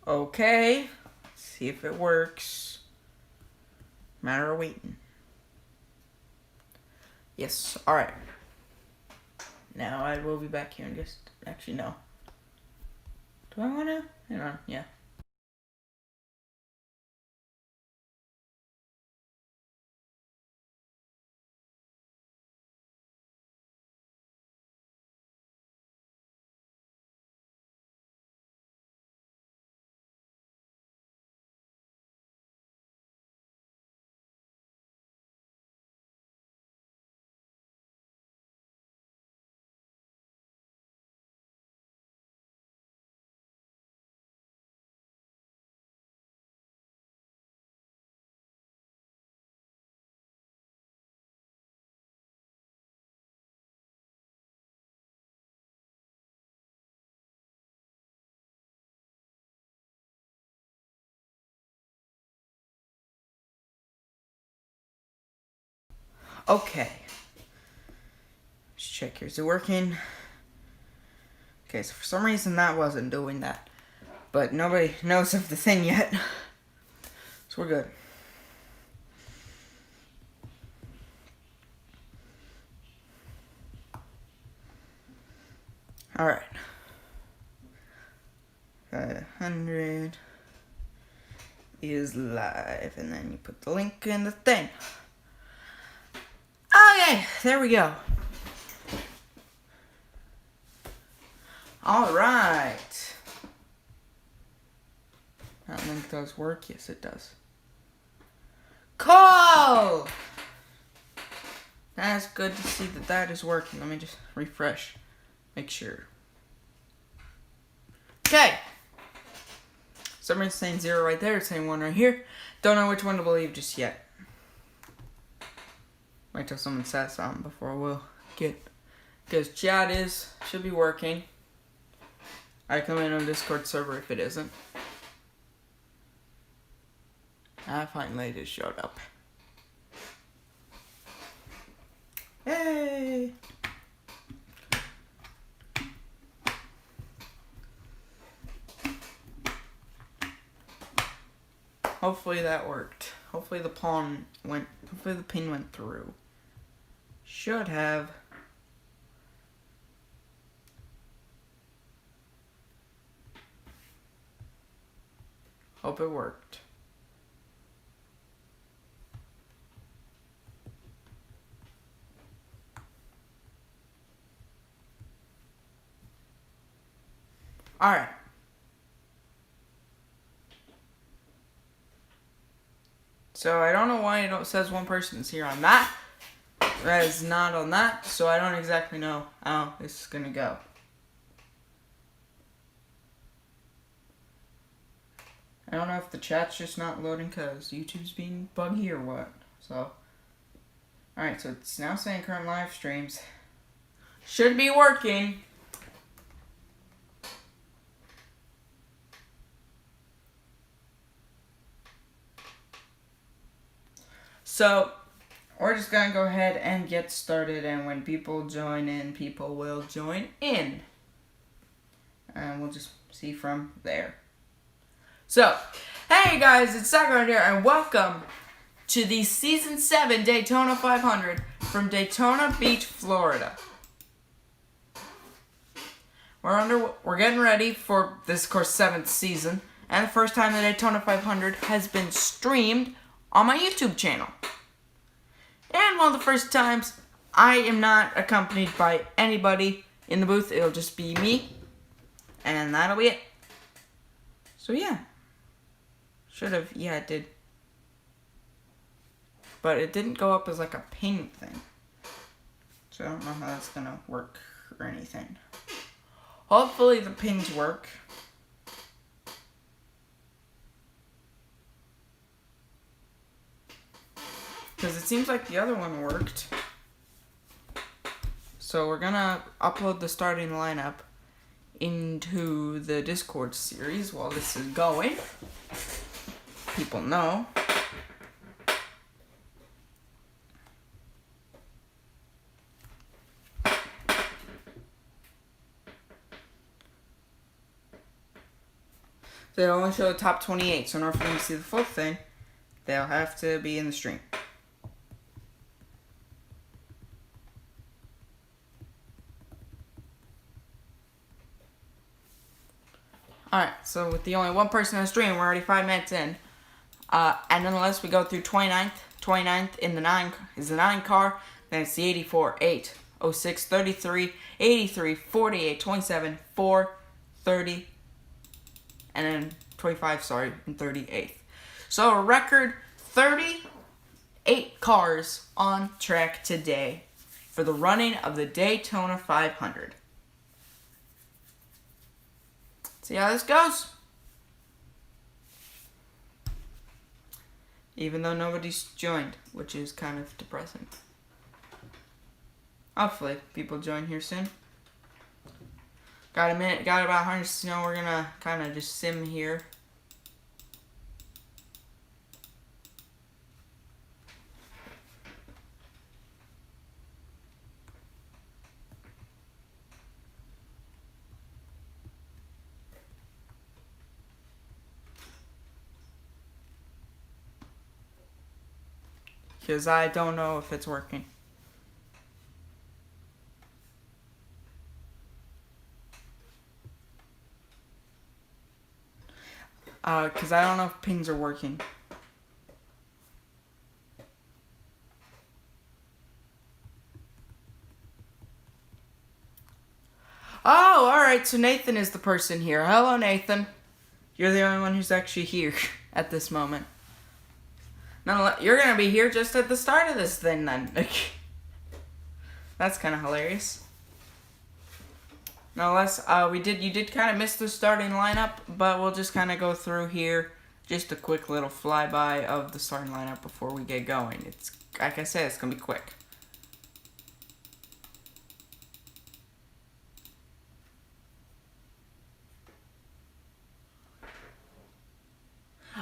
Okay. See if it works. Matter of waiting. Yes. Alright. Now I will be back here and just... Actually, no. Do I want to? Hang on. Yeah. Okay. Let's check here. Is it working? Okay, so for some reason that wasn't doing that. But nobody knows of the thing yet. So we're good. Alright. 500 is live. And then you put the link in the thing. Okay, there we go. Alright. That link does work. Yes, it does. Cool! That's good to see that that is working. Let me just refresh. Make sure. Okay. Somebody's saying 0 right there. It's saying 1 right here. Don't know which one to believe just yet. Wait till someone says something before we'll get... Because chat should be working. I come in on Discord server if it isn't. I finally just showed up. Hey! Hopefully that worked. Hopefully the pin went through. Should have. Hope it worked. Alright. So I don't know why it says one person is here on that. That is not on that. So I don't exactly know how this is going to go. I don't know if the chat's just not loading because YouTube's being buggy or what. So, alright, so it's now saying current live streams. Should be working. So, we're just going to go ahead and get started. And when people join in, people will join in. And we'll just see from there. So, hey guys, it's Sakura here, and welcome to the Season 7 Daytona 500 from Daytona Beach, Florida. We're getting ready for this, of course, 7th season, and the first time the Daytona 500 has been streamed on my YouTube channel. And one of the first times I am not accompanied by anybody in the booth. It'll just be me, and that'll be it. So yeah. Yeah, it did. But it didn't go up as like a ping thing. So I don't know how that's gonna work or anything. Hopefully the pings work. Because it seems like the other one worked. So we're gonna upload the starting lineup into the Discord series while this is going. People know. They only show the top 28, so in order for them to see the full thing, they'll have to be in the stream. Alright, so with the only one person in the stream, we're already 5 minutes in. And nonetheless, we go through 29th. 29th in the 9 is the 9 car. Then it's the 84, 8, 06, 33, 83, 48, 27, 4, 30, and then 25, sorry, and 38th. So a record 38 cars on track today for the running of the Daytona 500. See how this goes. Even though nobody's joined, which is kind of depressing. Hopefully, people join here soon. Got a minute, got about 100, you know, we're gonna kind of just sim here. Because I don't know if it's working. Because I don't know if pings are working. Oh, alright, so Nathan is the person here. Hello, Nathan. You're the only one who's actually here at this moment. No, you're gonna be here just at the start of this thing, then. That's kind of hilarious. Nonetheless, you did kind of miss the starting lineup, but we'll just kind of go through here. Just a quick little flyby of the starting lineup before we get going. It's, like I said, it's gonna be quick.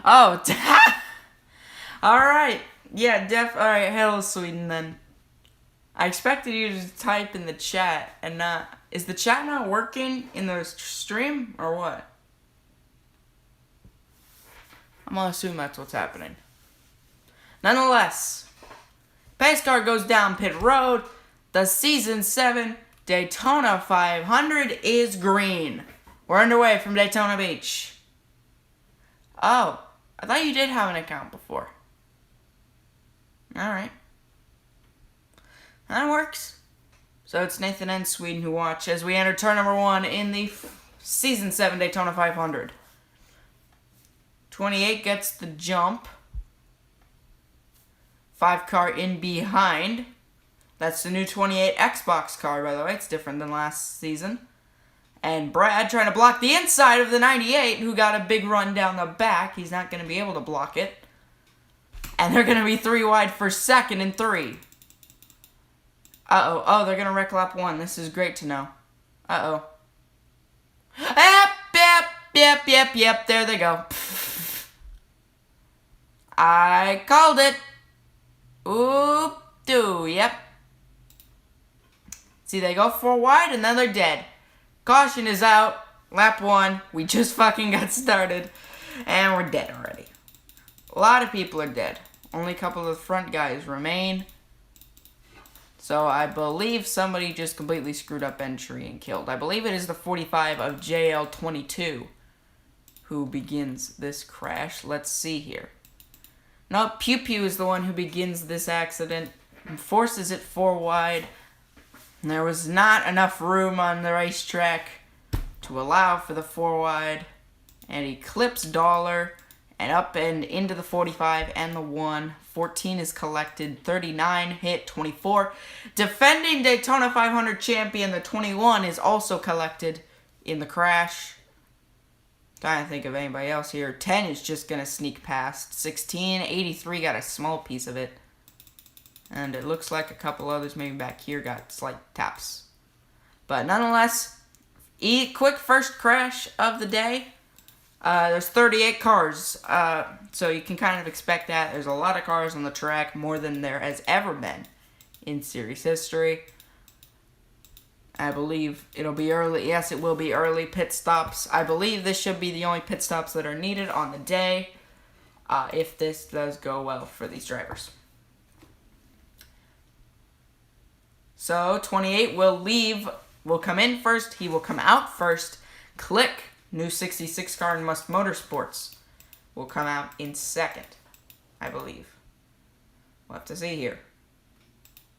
Oh, alright. Yeah, alright, hello Sweden then. I expected you to type in the chat and not... Is the chat not working in the stream or what? I'm gonna assume that's what's happening. Nonetheless, pace car goes down pit road. The Season 7 Daytona 500 is green. We're underway from Daytona Beach. Oh, I thought you did have an account before. Alright. That works. So it's Nathan and Sweden who watch as we enter turn number 1 in the Season 7 Daytona 500. 28 gets the jump. 5 car in behind. That's the new 28 Xbox car, by the way. It's different than last season. And Brad trying to block the inside of the 98, who got a big run down the back. He's not going to be able to block it. And they're going to be 3 wide for second and 3. Uh-oh. Oh, they're going to wreck lap 1. This is great to know. Uh-oh. Yep. There they go. I called it. Oop-doo. Yep. See, they go 4 wide, and then they're dead. Caution is out. Lap 1. We just fucking got started. And we're dead already. A lot of people are dead. Only a couple of the front guys remain. So I believe somebody just completely screwed up entry and killed. I believe it is the 45 of JL22 who begins this crash. Let's see here. No, Pew Pew is the one who begins this accident and forces it 4 wide. And there was not enough room on the racetrack to allow for the 4 wide. And he clips Dollar and up and into the 45 and the 1. 14 is collected. 39 hit. 24. Defending Daytona 500 champion, the 21 is also collected in the crash. Trying to think of anybody else here. 10 is just going to sneak past. 16. 83 got a small piece of it. And it looks like a couple others maybe back here got slight taps. But nonetheless, quick first crash of the day. There's 38 cars, so you can kind of expect that. There's a lot of cars on the track, more than there has ever been in series history. I believe it'll be early. Yes, it will be early pit stops. I believe this should be the only pit stops that are needed on the day, if this does go well for these drivers. So 28 will come in first. He will come out first. Click, new 66 car in Must Motorsports, will come out in second, I believe. We'll have to see here.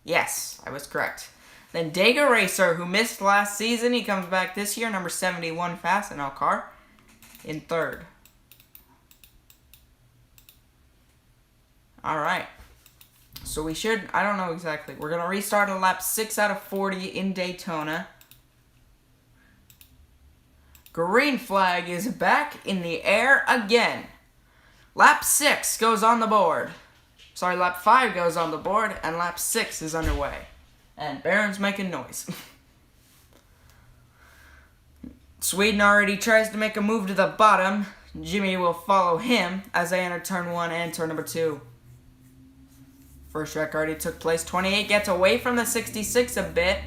Yes, I was correct. Then Daytona Racer, who missed last season, he comes back this year, number 71 Fastenal car, in third. Alright. So we should, I don't know exactly. We're going to restart on lap 6 out of 40 in Daytona. Green flag is back in the air again. Lap 6 goes on the board. Sorry, lap 5 goes on the board, and lap 6 is underway. And Barron's making noise. Sweden already tries to make a move to the bottom. Jimmy will follow him as they enter turn 1 and turn number 2. First wreck already took place. 28 gets away from the 66 a bit.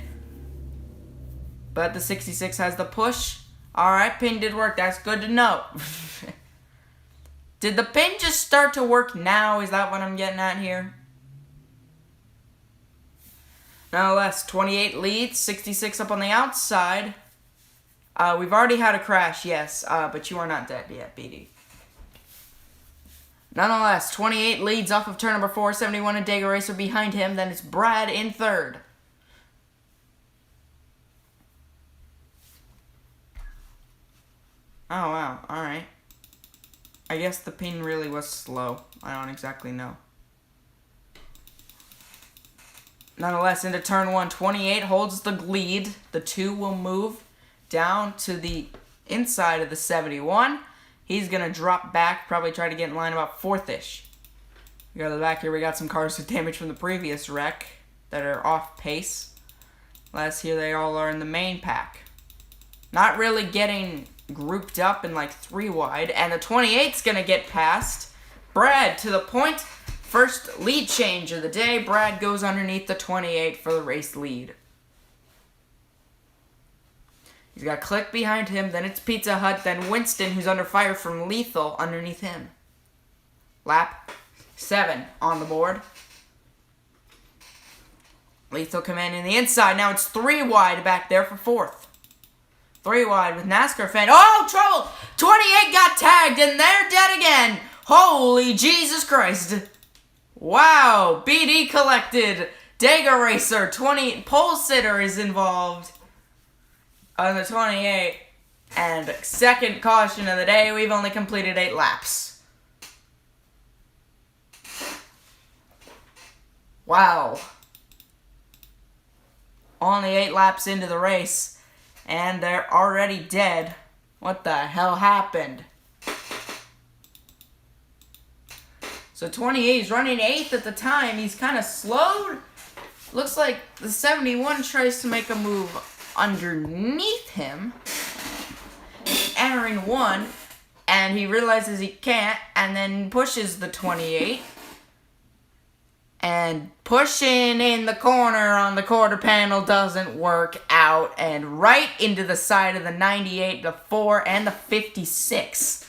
But the 66 has the push. Alright, pin did work. That's good to know. Did the pin just start to work now? Is that what I'm getting at here? Nonetheless, 28 leads, 66 up on the outside. We've already had a crash, yes, but you are not dead yet, BD. Nonetheless, 28 leads off of turn number 4, 71 and Daytona Racer behind him. Then it's Brad in third. Oh, wow, alright. I guess the pin really was slow. I don't exactly know. Nonetheless, into turn 1, 28 holds the lead. The 2 will move down to the inside of the 71. He's going to drop back, probably try to get in line about 4th-ish. We go to the back here. We got some cars with damage from the previous wreck that are off pace. Last here, they all are in the main pack. Not really getting grouped up in like 3 wide. And the 28's going to get past Brad to the point. First lead change of the day. Brad goes underneath the 28 for the race lead. He's got Click behind him, then it's Pizza Hut, then Winston, who's under fire from Lethal, underneath him. Lap 7 on the board. Lethal command in the inside. Now it's 3 wide back there for 4th. 3 wide with NASCAR fan. Oh, trouble! 28 got tagged, and they're dead again. Holy Jesus Christ. Wow, BD collected. Daytona Racer, 20, pole sitter is involved on the 28. And second caution of the day, we've only completed 8 laps. Wow. Only 8 laps into the race, and they're already dead. What the hell happened? So 28 is running 8th at the time. He's kind of slowed. Looks like the 71 tries to make a move underneath him. Entering 1. And he realizes he can't. And then pushes the 28. And pushing in the corner on the quarter panel doesn't work out. And right into the side of the 98, the 4, and the 56.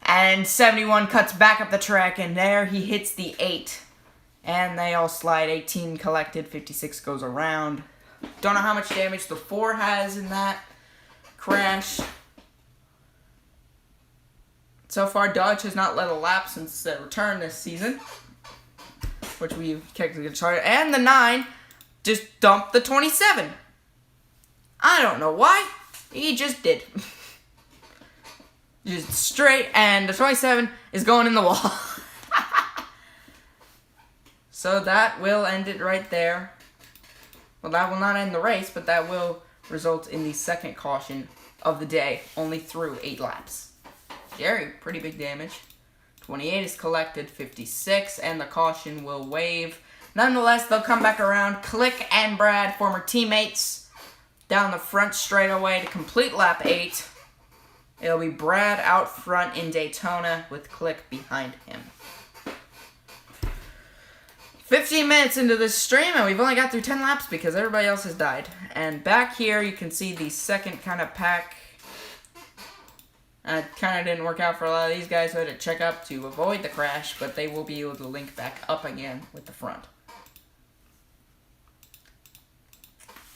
And 71 cuts back up the track, and there he hits the 8. And they all slide. 18 collected, 56 goes around. Don't know how much damage the 4 has in that crash. So far, Dodge has not led a lap since the return this season, which we've technically charted. And the 9 just dumped the 27. I don't know why. He just did. Just straight, and the 27 is going in the wall. So that will end it right there. Well, that will not end the race, but that will result in the second caution of the day, only through 8 laps. Jerry, pretty big damage. 28 is collected, 56, and the caution will waive. Nonetheless, they'll come back around. Click and Brad, former teammates, down the front straightaway to complete lap 8. It'll be Brad out front in Daytona with Click behind him. 15 minutes into this stream, and we've only got through 10 laps because everybody else has died. And back here, you can see the second kind of pack. It kind of didn't work out for a lot of these guys, so I had to check up to avoid the crash, but they will be able to link back up again with the front.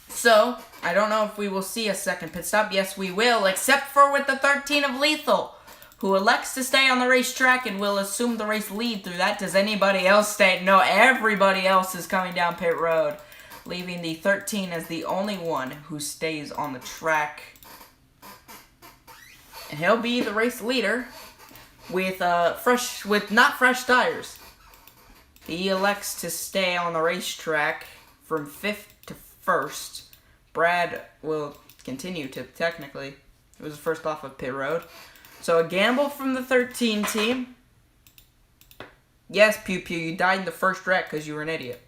So, I don't know if we will see a second pit stop. Yes, we will, except for with the 13 of Lethal, who elects to stay on the racetrack and will assume the race lead through that. Does anybody else stay? No, everybody else is coming down pit road, leaving the 13 as the only one who stays on the track. And he'll be the race leader with not fresh tires. He elects to stay on the racetrack from 5th to 1st. Brad will continue to, technically, it was first off of pit road. So a gamble from the 13 team. Yes, Pew Pew, you died in the first wreck because you were an idiot.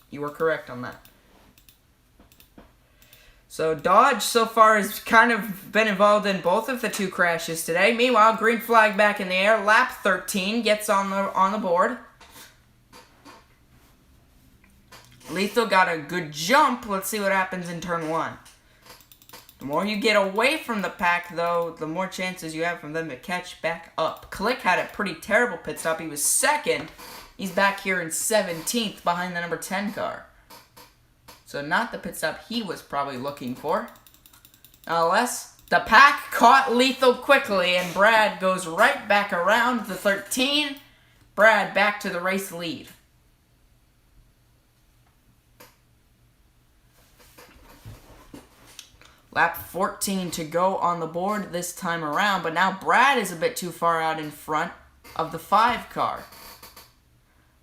You were correct on that. So Dodge so far has kind of been involved in both of the two crashes today. Meanwhile, green flag back in the air. Lap 13 gets on the board. Lethal got a good jump. Let's see what happens in turn 1. The more you get away from the pack, though, the more chances you have for them to catch back up. Click had a pretty terrible pit stop. He was 2nd. He's back here in 17th behind the number 10 car. So not the pit stop he was probably looking for. Nonetheless, the pack caught Lethal quickly, and Brad goes right back around the 13. Brad back to the race lead. Lap 14 to go on the board this time around, but now Brad is a bit too far out in front of the 5 car.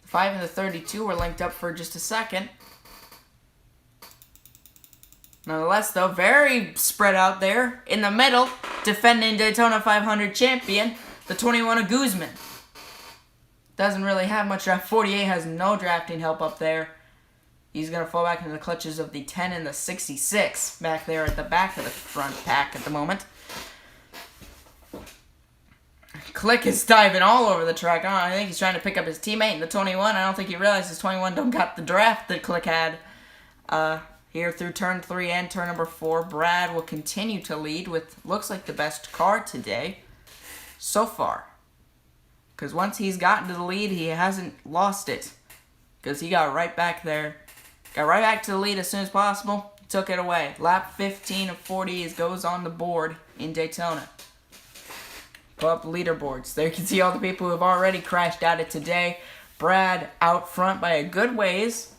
The 5 and the 32 were linked up for just a second. Nonetheless, though, very spread out there. In the middle, defending Daytona 500 champion, the 21 of Guzman. Doesn't really have much draft. 48 has no drafting help up there. He's going to fall back into the clutches of the 10 and the 66 back there at the back of the front pack at the moment. Click is diving all over the track. I think he's trying to pick up his teammate in the 21. I don't think he realizes 21 don't got the draft that Click had. Here through turn 3 and turn number 4, Brad will continue to lead with looks like the best car today so far. Because once he's gotten to the lead, he hasn't lost it. Because he got right back there. Got right back to the lead as soon as possible. Took it away. Lap 15 of 40 goes on the board in Daytona. Pull up leaderboards. There you can see all the people who have already crashed out it today. Brad out front by a good ways.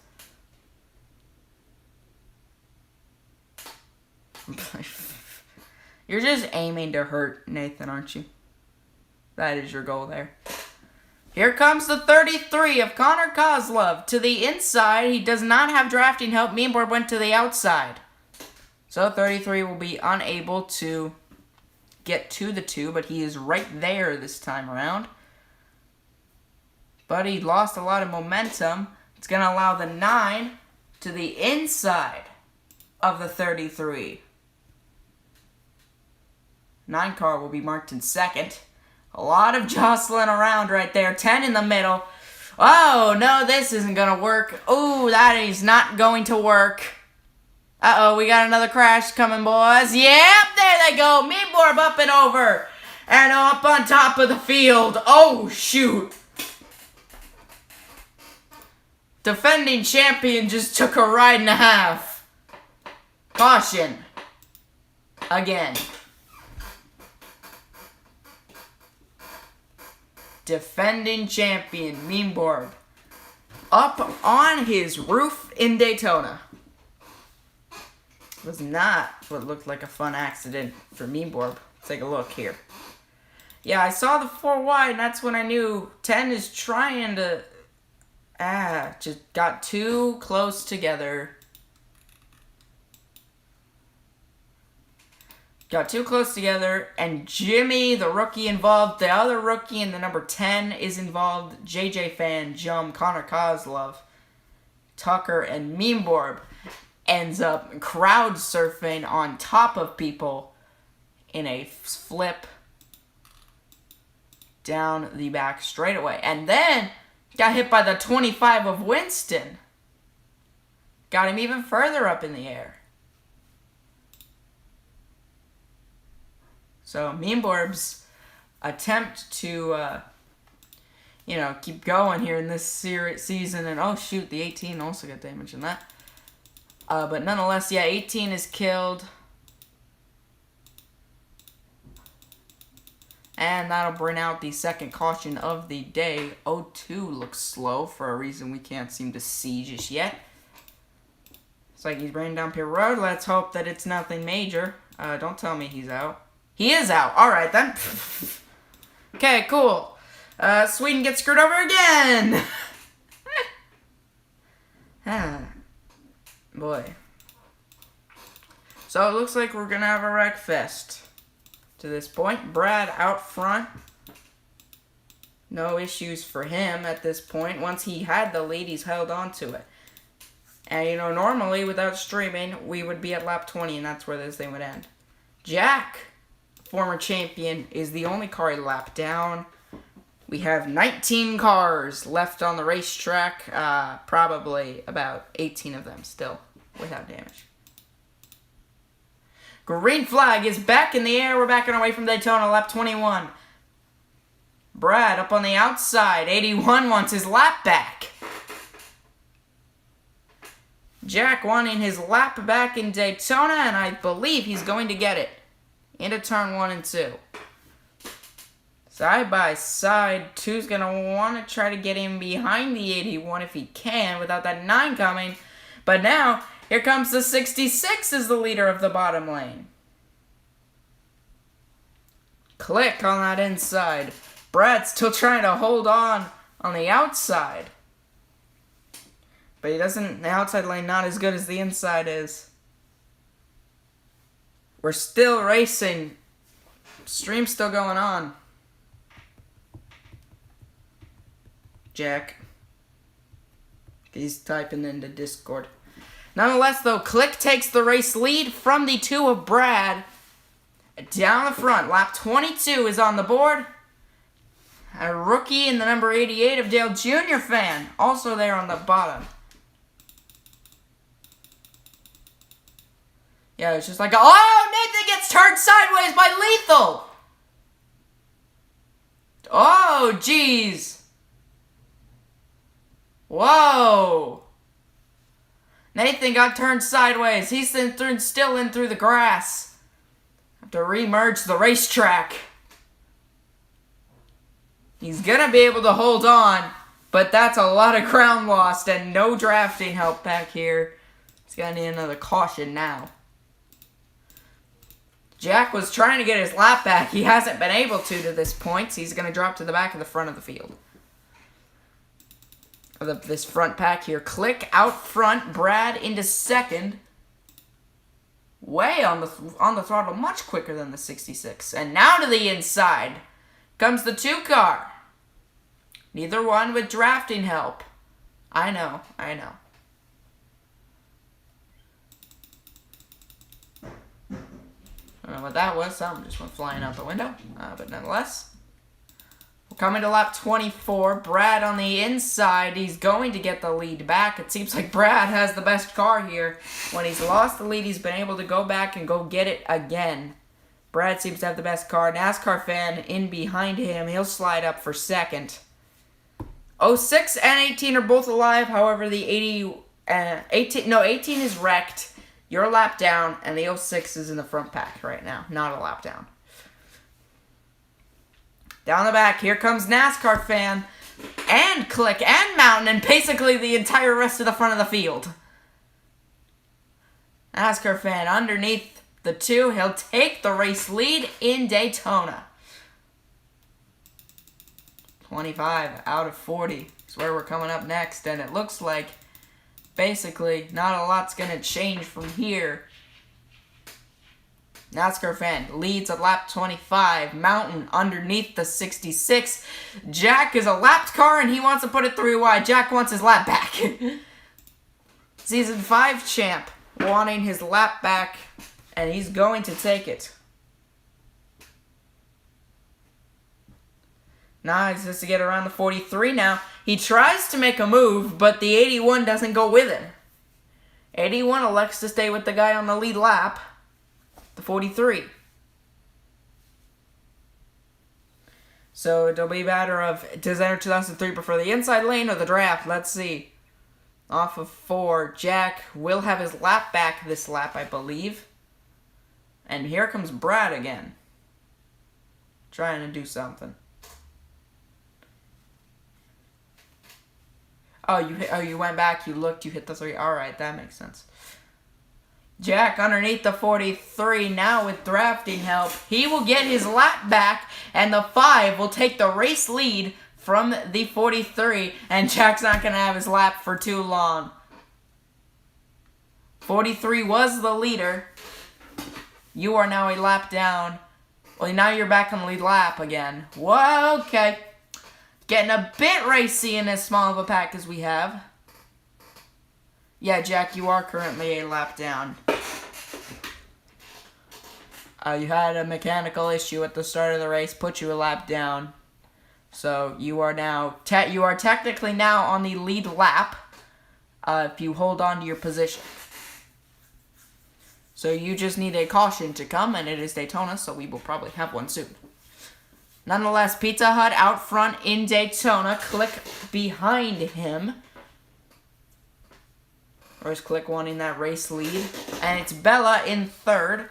You're just aiming to hurt Nathan, aren't you? That is your goal there. Here comes the 33 of Connor Kozlov to the inside. He does not have drafting help. Meanboard went to the outside. So 33 will be unable to get to the 2, but he is right there this time around. But he lost a lot of momentum. It's going to allow the 9 to the inside of the 33. 9 car will be marked in 2nd. A lot of jostling around right there. 10 in the middle. Oh, no, this isn't going to work. Oh, that is not going to work. Uh-oh, we got another crash coming, boys. Yep, there they go. Meatborb up and over. And up on top of the field. Oh, shoot. Defending champion just took a ride and a half. Caution. Again. Defending champion, Meanborb, up on his roof in Daytona. Was not what looked like a fun accident for Meanborb. Let's take a look here. Yeah, I saw the 4 wide, and that's when I knew 10 is trying to... just got too close together. Got too close together, and Jimmy, the rookie involved, the other rookie in the number 10 is involved, JJ Fan, Jum, Connor Kozlov, Tucker, and Meanborb ends up crowd surfing on top of people in a flip down the back straightaway. And then Got hit by the 25 of Winston. Got him even further up in the air. So, Mean Borb's attempt to, keep going here in this season. And, oh, shoot, the 18 also got damage in that. But nonetheless, yeah, 18 is killed. And that'll bring out the second caution of the day. 02 looks slow for a reason we can't seem to see just yet. It's like he's bringing down pit road. Let's hope that it's nothing major. Don't tell me he's out. He is out. Alright then. Okay, cool. Sweden gets screwed over again. Boy. So it looks like we're going to have a wreck fest. To this point, Brad out front. No issues for him at this point. Once he had the lead, he's held on to it. And, normally without streaming, we would be at lap 20, and that's where this thing would end. Jack, former champion, is the only car a lap down. We have 19 cars left on the racetrack. Probably about 18 of them still without damage. Green flag is back in the air. We're backing away from Daytona, lap 21. Brad up on the outside. 81 wants his lap back. Jack wanting his lap back in Daytona, and I believe he's going to get it into turn 1 and 2. Side by side, 2's going to want to try to get in behind the 81 if he can without that 9 coming. But now, here comes the 66 as the leader of the bottom lane. Click on that inside. Brad's still trying to hold on the outside. But he doesn't, the outside lane not as good as the inside is. We're still racing. Stream's still going on. Jack. He's typing into Discord. Nonetheless, though, Click takes the race lead from the 2 of Brad. Down the front, lap 22 is on the board. A rookie in the number 88 of Dale Jr. fan, also there on the bottom. Yeah, it's just like, oh, Nathan gets turned sideways by Lethal. Oh, jeez. Whoa. Nathan got turned sideways. He's still in through the grass. Have to re-merge the racetrack. He's going to be able to hold on, but that's a lot of ground lost and no drafting help back here. He's going to need another caution now. Jack was trying to get his lap back. He hasn't been able to this point, so he's going to drop to the back of the front of the field. This front pack here. Click out front. Brad into second. Way on the throttle, much quicker than the 66. And now to the inside comes the 2 car. Neither one with drafting help. I know. I don't know what that was. Something just went flying out the window. But nonetheless, we're coming to lap 24. Brad on the inside. He's going to get the lead back. It seems like Brad has the best car here. When he's lost the lead, he's been able to go back and go get it again. Brad seems to have the best car. NASCAR fan in behind him. He'll slide up for second. 06 and 18 are both alive. However, the 18 is wrecked. You're a lap down, and the 06 is in the front pack right now. Not a lap down. Down the back, here comes NASCAR fan, and Click, and Mountain, and basically the entire rest of the front of the field. NASCAR fan underneath the 2. He'll take the race lead in Daytona. 25 out of 40 is where we're coming up next, and it looks like basically not a lot's going to change from here. NASCAR fan leads at lap 25. Mountain underneath the 66. Jack is a lapped car and he wants to put it 3 wide. Jack wants his lap back. Season 5 champ wanting his lap back, and he's going to take it. Now he's just to get around the 43 now. He tries to make a move, but the 81 doesn't go with him. 81 elects to stay with the guy on the lead lap, the 43. So it'll be a matter of, does Enter 2003 prefer the inside lane or the draft? Let's see. Off of 4, Jack will have his lap back this lap, I believe. And here comes Brad again. Trying to do something. Oh, you went back, you looked, you hit the 3. Alright, that makes sense. Jack underneath the 43 now with drafting help. He will get his lap back, and the 5 will take the race lead from the 43, and Jack's not going to have his lap for too long. 43 was the leader. You are now a lap down. Well, now you're back on the lead lap again. Whoa, okay. Getting a bit racy in as small of a pack as we have. Yeah, Jack, you are currently a lap down. You had a mechanical issue at the start of the race, put you a lap down. So you are now, you are technically now on the lead lap if you hold on to your position. So you just need a caution to come, and it is Daytona, so we will probably have one soon. Nonetheless, Pizza Hut out front in Daytona. Click behind him. Or is Click wanting that race lead? And it's Bella in 3rd.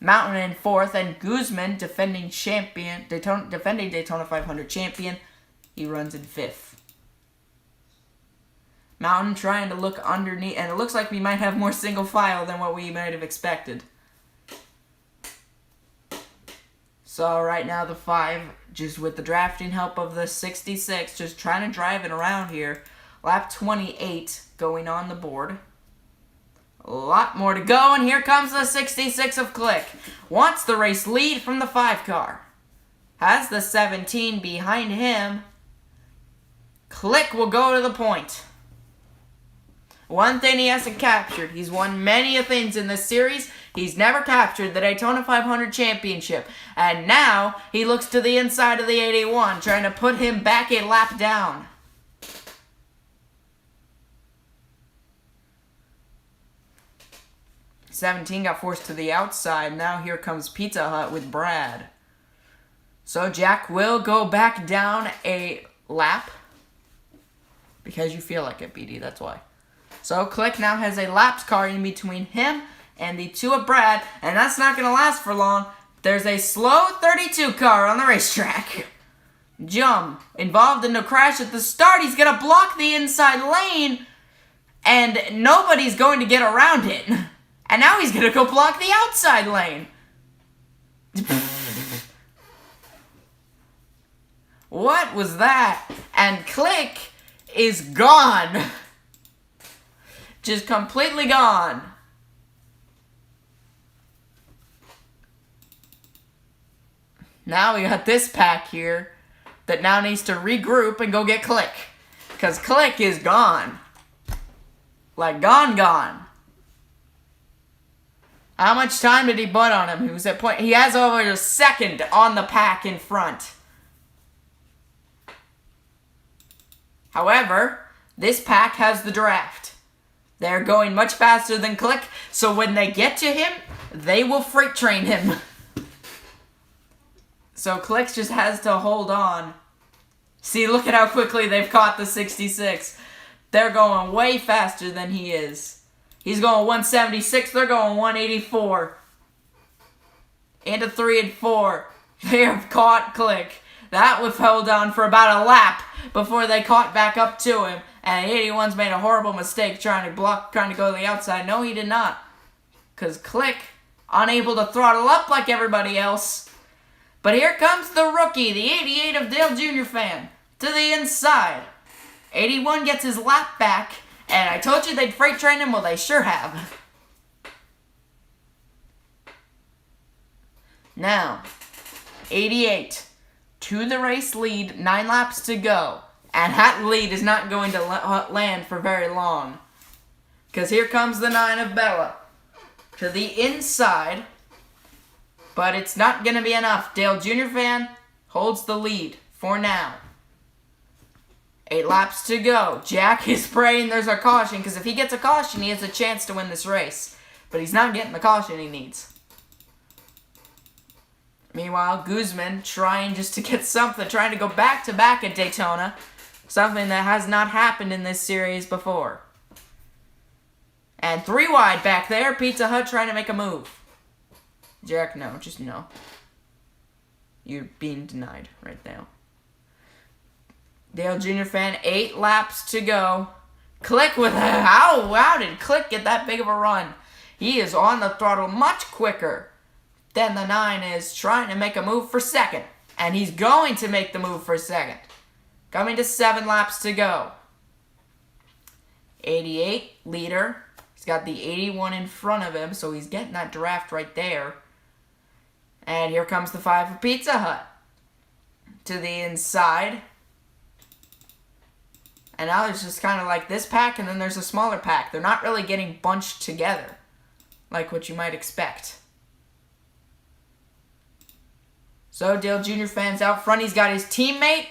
Mountain in 4th. And Guzman, defending Daytona 500 champion. He runs in 5th. Mountain trying to look underneath. And it looks like we might have more single file than what we might have expected. So right now the 5, just with the drafting help of the 66, just trying to drive it around here. Lap 28 going on the board. A lot more to go, and here comes the 66 of Click. Wants the race lead from the 5 car. Has the 17 behind him. Click will go to the point. One thing he hasn't captured. He's won many things in this series. He's never captured the Daytona 500 championship. And now he looks to the inside of the 81, trying to put him back a lap down. '17 got forced to the outside. Now here comes Pizza Hut with Brad. So Jack will go back down a lap. Because you feel like it, BD, that's why. So Click now has a lapped car in between him and the 2 of Brad, and that's not going to last for long. There's a slow 32 car on the racetrack. Jum, involved in a crash at the start. He's going to block the inside lane, and nobody's going to get around it. And now he's going to go block the outside lane. What was that? And Click is gone. Just completely gone. Now we got this pack here that now needs to regroup and go get Click. Because Click is gone. Like gone. How much time did he put on him? He was at point. He has over a second on the pack in front. However, this pack has the draft. They're going much faster than Click, so when they get to him, they will freight train him. So Click just has to hold on. See, look at how quickly they've caught the 66. They're going way faster than he is. He's going 176, they're going 184. Into 3 and 4. They have caught Click. That was held on for about a lap before they caught back up to him. And 81's made a horrible mistake trying to go to the outside. No, he did not. Because Click, unable to throttle up like everybody else. But here comes the rookie, the 88 of Dale Jr. fan, to the inside. 81 gets his lap back. And I told you they'd freight train him. Well, they sure have. Now, 88 to the race lead, 9 laps to go. And that lead is not going to land for very long. Because here comes the 9 of Bella. To the inside. But it's not going to be enough. Dale Jr. fan holds the lead. for now. 8 laps to go. Jack is praying there's a caution, because if he gets a caution, he has a chance to win this race. But he's not getting the caution he needs. Meanwhile, Guzman trying just to get something, trying to go back-to-back at Daytona. Something that has not happened in this series before. And 3 wide back there. Pizza Hut trying to make a move. Jack, no. Just no. You're being denied right now. Dale Jr. fan, 8 laps to go. Click with how did Click get that big of a run? He is on the throttle much quicker than the 9 is, trying to make a move for second. And he's going to make the move for second. Coming to 7 laps to go. 88, leader. He's got the 81 in front of him, so he's getting that draft right there. And here comes the 5 for Pizza Hut. To the inside. And now there's just kind of like this pack, and then there's a smaller pack. They're not really getting bunched together, like what you might expect. So Dale Jr. fans out front. He's got his teammate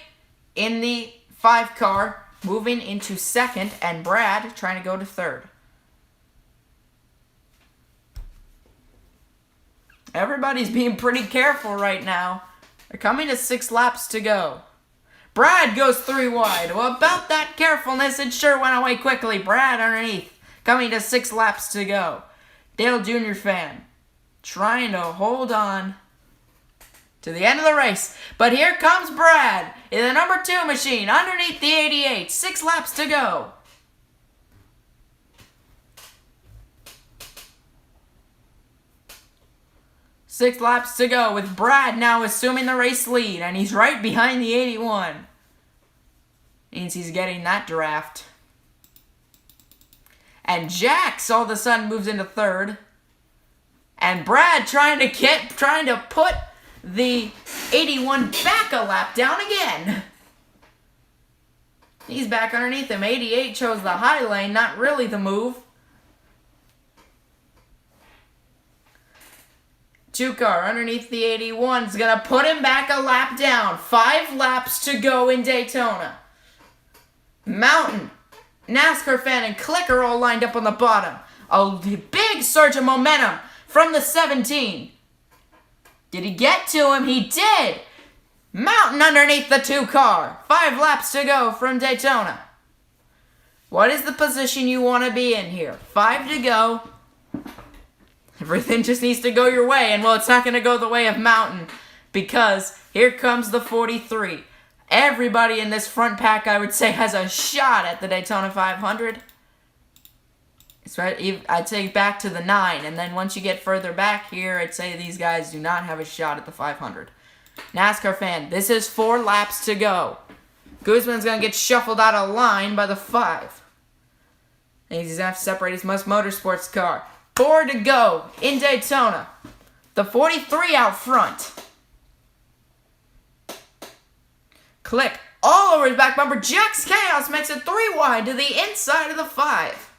in the 5 car, moving into 2nd, and Brad trying to go to 3rd. Everybody's being pretty careful right now. They're coming to 6 laps to go. Brad goes 3 wide. Well, about that carefulness, it sure went away quickly. Brad underneath, coming to 6 laps to go. Dale Jr. fan trying to hold on to the end of the race. But here comes Brad in the number 2 machine underneath the 88. 6 laps to go. Six laps to go with Brad now assuming the race lead. And he's right behind the 81. Means he's getting that draft. And Jax all of a sudden moves into 3rd. And Brad trying to put the 81 back a lap down again. He's back underneath him. 88 chose the high lane, not really the move. 2 car underneath the 81 is going to put him back a lap down. 5 laps to go in Daytona. Mountain, NASCAR fan, and Clicker all lined up on the bottom. A big surge of momentum from the 17. Did he get to him? He did. Mountain underneath the 2 car. 5 laps to go from Daytona. What is the position you want to be in here? 5 to go. Everything just needs to go your way. And, well, it's not going to go the way of Mountain because here comes the 43. Everybody in this front pack, I would say, has a shot at the Daytona 500. It's right. I'd say back to the 9. And then once you get further back here, I'd say these guys do not have a shot at the 500. NASCAR fan, this is 4 laps to go. Guzman's going to get shuffled out of line by the 5. And he's going to have to separate his Must Motorsports car. 4 to go in Daytona. The 43 out front. Click all over his back bumper. Jack's Chaos makes it 3 wide to the inside of the 5.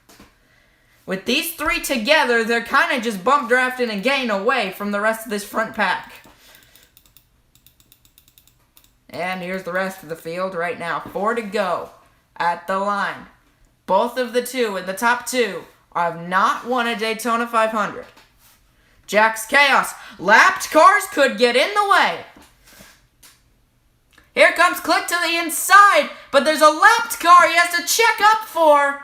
With these 3 together, they're kind of just bump drafting and getting away from the rest of this front pack. And here's the rest of the field right now. 4 to go at the line. Both of the 2 in the top 2 have not won a Daytona 500. Jack's Chaos. Lapped cars could get in the way. Here comes Click to the inside, but there's a lapped car he has to check up for.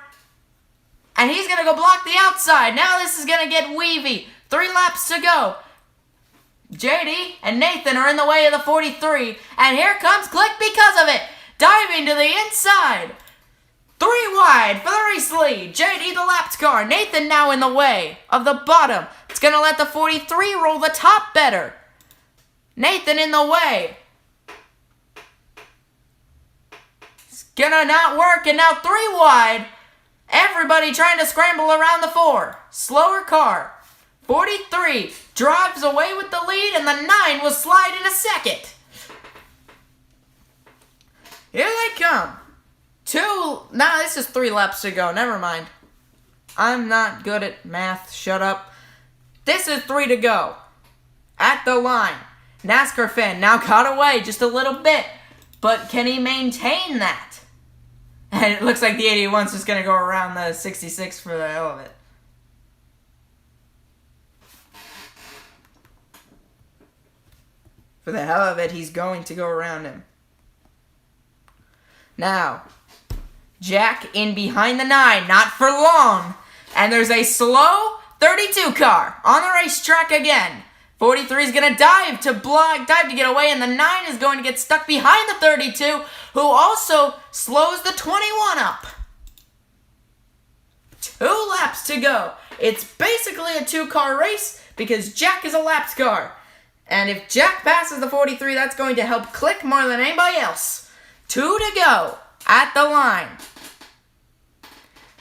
And he's going to go block the outside. Now this is going to get weavy. 3 laps to go. JD and Nathan are in the way of the 43. And here comes Click because of it. Diving to the inside. 3 wide for the race lead. JD the lapped car. Nathan now in the way of the bottom. It's going to let the 43 roll the top better. Nathan in the way. It's going to not work. And now 3 wide. Everybody trying to scramble around the 4. Slower car. 43 drives away with the lead, and the 9 will slide into 2nd. Here they come. This is 3 laps to go. Never mind. I'm not good at math. Shut up. This is 3 to go. At the line. NASCAR fan now got away just a little bit. but can he maintain that? And it looks like the 81's just going to go around the 66 for the hell of it. For the hell of it, he's going to go around him. Now, Jack in behind the 9, not for long. And there's a slow 32 car on the racetrack again. 43 is going to dive to get away, and the 9 is going to get stuck behind the 32, who also slows the 21 up. 2 laps to go. It's basically a 2-car race because Jack is a lapped car. And if Jack passes the 43, that's going to help Click more than anybody else. 2 to go at the line.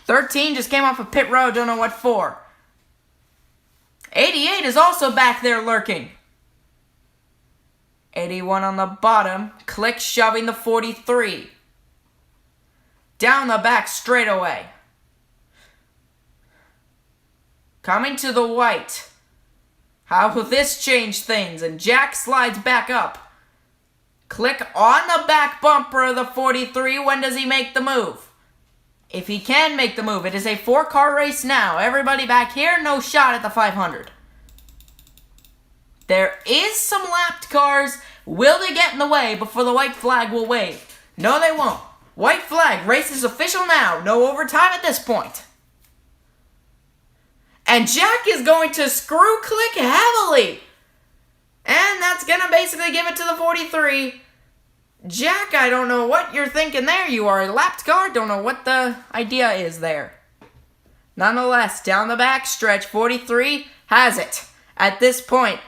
13 just came off of pit road, don't know what for. 88 is also back there lurking. 81 on the bottom. Click shoving the 43. Down the back straightaway. Coming to the white. How will this change things? And Jack slides back up. Click on the back bumper of the 43. When does he make the move? If he can make the move. It is a 4-car race now. Everybody back here, no shot at the 500. There is some lapped cars. Will they get in the way before the white flag will wave? No, they won't. White flag. Race is official now. No overtime at this point. And Jack is going to screw Click heavily. And that's going to basically give it to the 43. Jack, I don't know what you're thinking there. You are a lapped car. Don't know what the idea is there. Nonetheless, down the back stretch, 43 has it. At this point,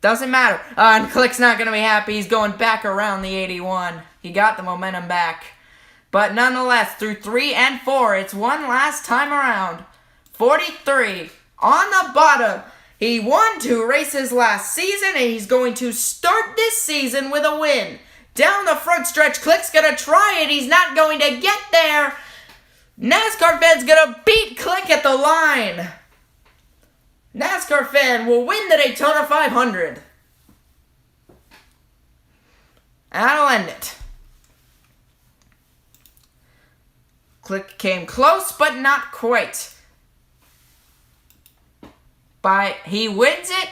doesn't matter. And Click's not going to be happy. He's going back around the 81. He got the momentum back. But nonetheless, through 3 and 4, it's one last time around. 43 on the bottom. He won 2 races last season, and he's going to start this season with a win. Down the front stretch, Click's going to try it. He's not going to get there. NASCAR fan's going to beat Click at the line. NASCAR fan will win the Daytona 500. And that'll end it. Click came close, but not quite. He wins it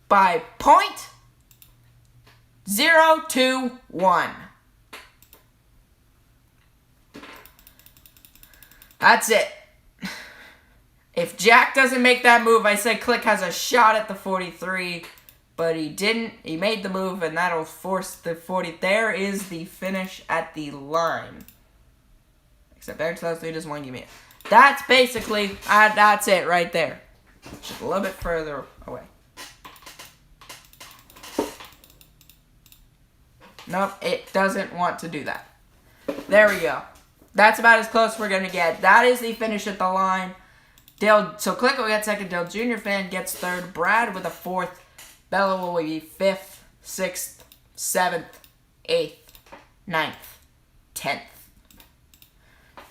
by 0.021. That's it. If Jack doesn't make that move, I say Click has a shot at the 43, but he didn't. He made the move, and that'll force the 40. There is the finish at the line. Except actually, he doesn't want to give me it. That's basically, that's it right there. Just a little bit further away. Nope, it doesn't want to do that. There we go. That's about as close we're going to get. That is the finish at the line. So Click will get second. Dale Jr. fan gets third. Brad with a 4th. Bella will be 5th, 6th, 7th, 8th, 9th, 10th.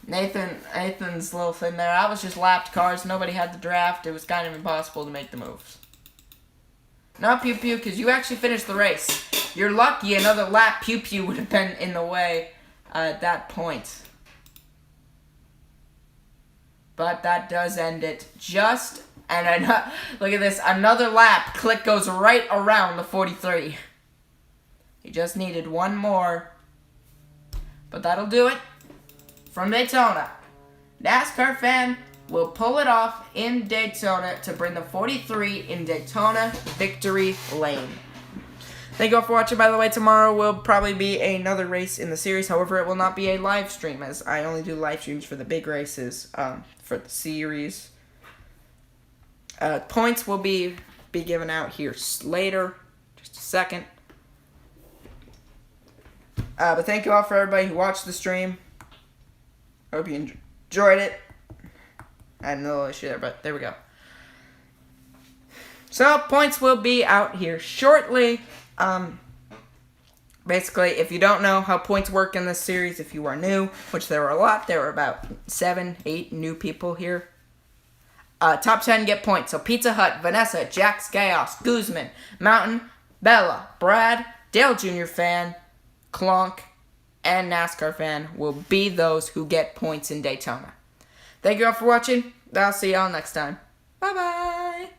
Nathan's little thing there. I was just lapped cars. Nobody had the draft. It was kind of impossible to make the moves. Not Pew Pew, because you actually finished the race. You're lucky another lap Pew Pew would have been in the way at that point. But that does end it. And look at this. Another lap. Click goes right around the 43. He just needed one more. But that'll do it. From Daytona, NASCAR fan will pull it off in Daytona to bring the 43 in Daytona victory lane. Thank you all for watching. By the way, tomorrow will probably be another race in the series. However, it will not be a live stream, as I only do live streams for the big races for the series. Points will be given out here later. Just a second. But thank you all for everybody who watched the stream. I hope you enjoyed it. I had a little issue there, but there we go. So, points will be out here shortly. Basically, if you don't know how points work in this series, if you are new, which there were a lot, there were about 7, 8 new people here. Top 10 get points. So, Pizza Hut, Vanessa, Jack's Chaos, Guzman, Mountain, Bella, Brad, Dale Jr. fan, Clonk, and NASCAR fan will be those who get points in Daytona. Thank you all for watching. I'll see y'all next time. Bye-bye.